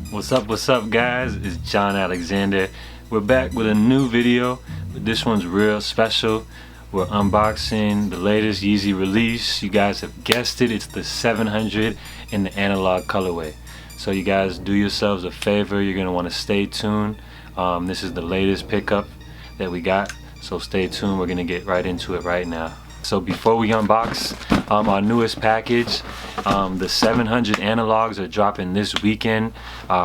What's up guys? It's John Alexander. We're back with a new video, but this one's real special. We're unboxing the latest Yeezy release. You guys have guessed it, it's the 700 in the analog colorway. So you guys do yourselves a favor, you're gonna want to stay tuned. This is the latest pickup that we got, so stay tuned. We're gonna get right into it right now. So before we unbox our newest package, the 700 analogs are dropping this weekend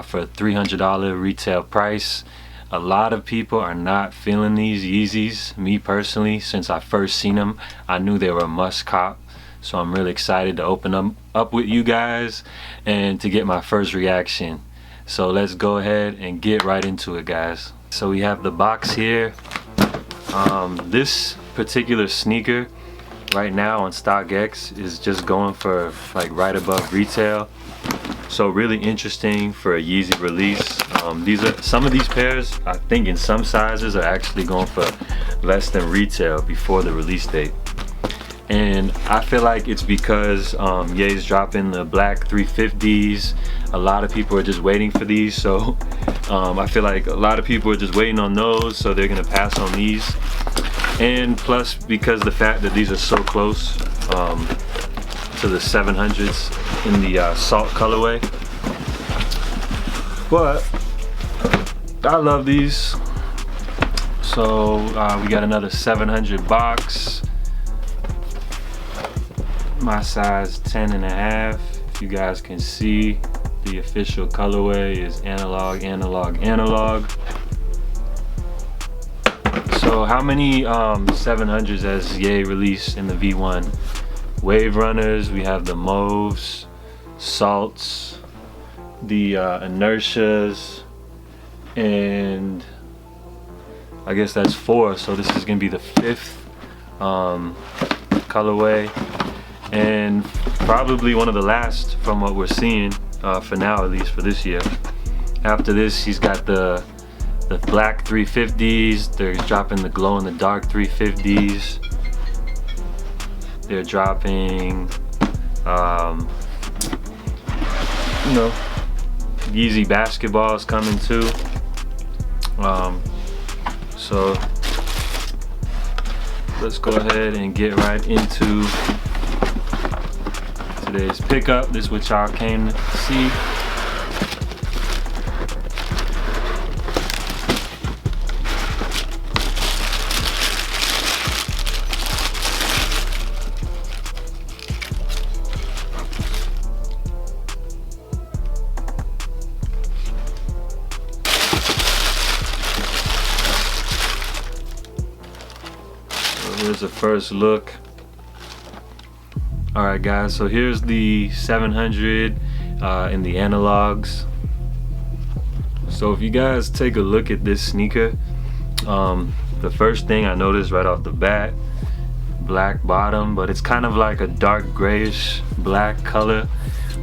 for a $300 retail price. A lot of people are not feeling these Yeezys. Me personally, since I first seen them, I knew they were a must cop. So I'm really excited to open them up with you guys and to get my first reaction. So let's go ahead and get right into it, guys. So we have the box here. This particular sneaker right now on StockX is just going for like right above retail, so really interesting for a Yeezy release. Some of these pairs, I think in some sizes, are actually going for less than retail before the release date, and I feel like it's because Ye's dropping the black 350s. A lot of people are just waiting for these, so I feel like a lot of people are just waiting on those, so they're gonna pass on these. And plus, because the fact that these are so close to the 700s in the salt colorway. But I love these. So we got another 700 box. My size 10 and a half. If you guys can see, the official colorway is analog, analog, analog. So how many 700s has Ye released in the V1? Wave Runners, we have the Mauves, Salts, the Inertias, and I guess that's 4. So this is gonna be the 5th colorway, and probably one of the last from what we're seeing for now, at least for this year. After this, he's got the black 350s. They're dropping the glow in the dark 350s. They're dropping Yeezy basketballs coming too. So let's go ahead and get right into today's pickup. This is what y'all came to see. Here's the first look. Alright guys, so here's the 700 in the analogs. So if you guys take a look at this sneaker, the first thing I noticed right off the bat, black bottom, but it's kind of like a dark grayish black color.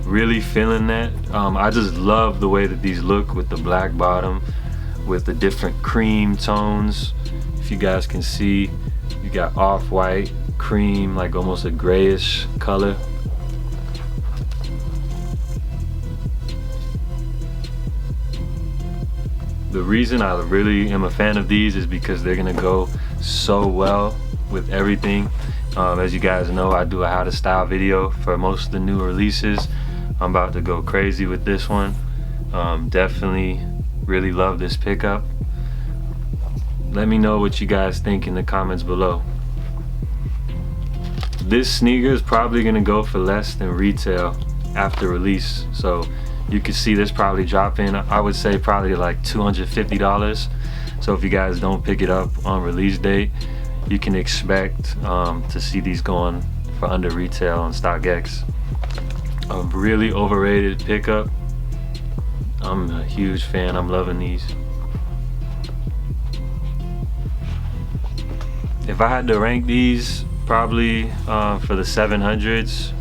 Really feeling that. I just love the way that these look with the black bottom, with the different cream tones. If you guys can see, you got off-white, cream, like almost a grayish color. The reason I really am a fan of these is because they're gonna go so well with everything. As you guys know, I do a how to style video for most of the new releases. I'm about to go crazy with this one. Definitely really love this pickup. Let me know what you guys think in the comments below. This sneaker is probably gonna go for less than retail after release. So you can see this probably dropping, I would say probably like $250. So if you guys don't pick it up on release date, you can expect to see these going for under retail on StockX. A really overrated pickup. I'm a huge fan, I'm loving these. If I had to rank these, probably for the 700s,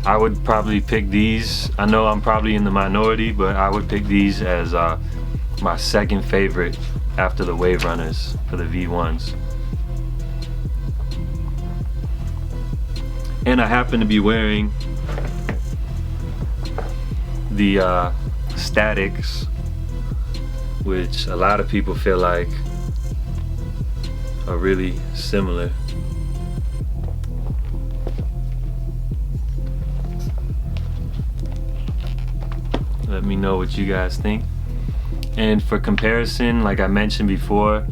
I would probably pick these. I know I'm probably in the minority, but I would pick these as my second favorite after the Wave Runners for the V1s. And I happen to be wearing the Statics, which a lot of people feel like are really similar. Let me know what you guys think. And for comparison, like I mentioned before,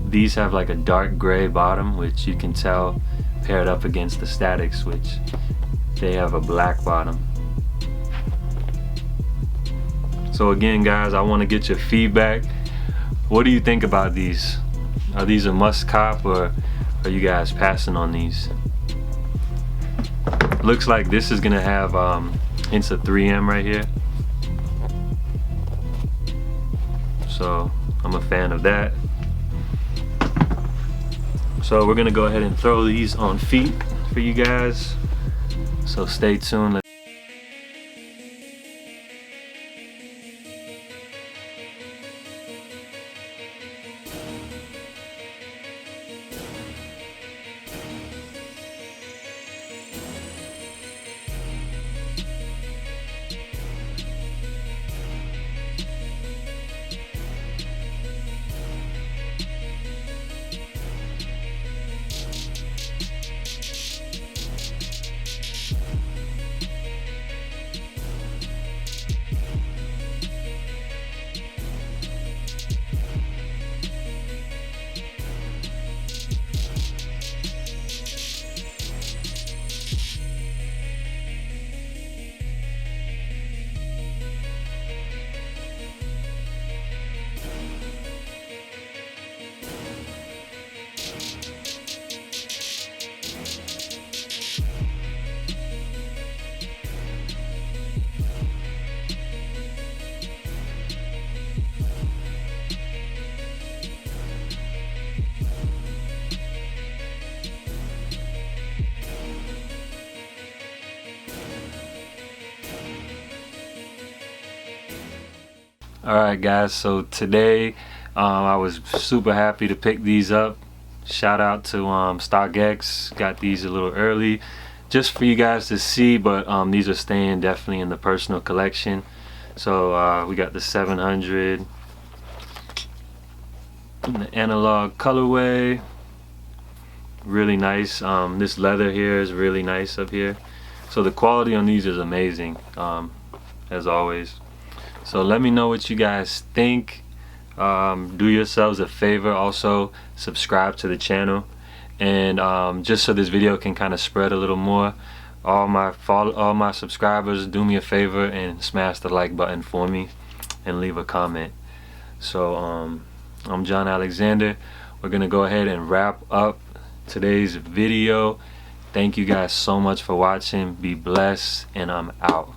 these have like a dark gray bottom, which you can tell paired up against the Statics, which they have a black bottom. So again, guys, I want to get your feedback. What do you think about these? Are these a must cop, or are you guys passing on these? Looks like this is gonna have hints of 3M right here, so I'm a fan of that. So we're gonna go ahead and throw these on feet for you guys, so stay tuned. Alright guys, so today I was super happy to pick these up. Shout out to StockX, got these a little early just for you guys to see, but these are staying definitely in the personal collection. So we got the 700 in the analog colorway, really nice. This leather here is really nice up here, so the quality on these is amazing, as always. So let me know what you guys think. Do yourselves a favor, also subscribe to the channel, and just so this video can kind of spread a little more, all my subscribers, do me a favor and smash the like button for me and leave a comment. So I'm John Alexander. We're gonna go ahead and wrap up today's video. Thank you guys so much for watching. Be blessed, and I'm out.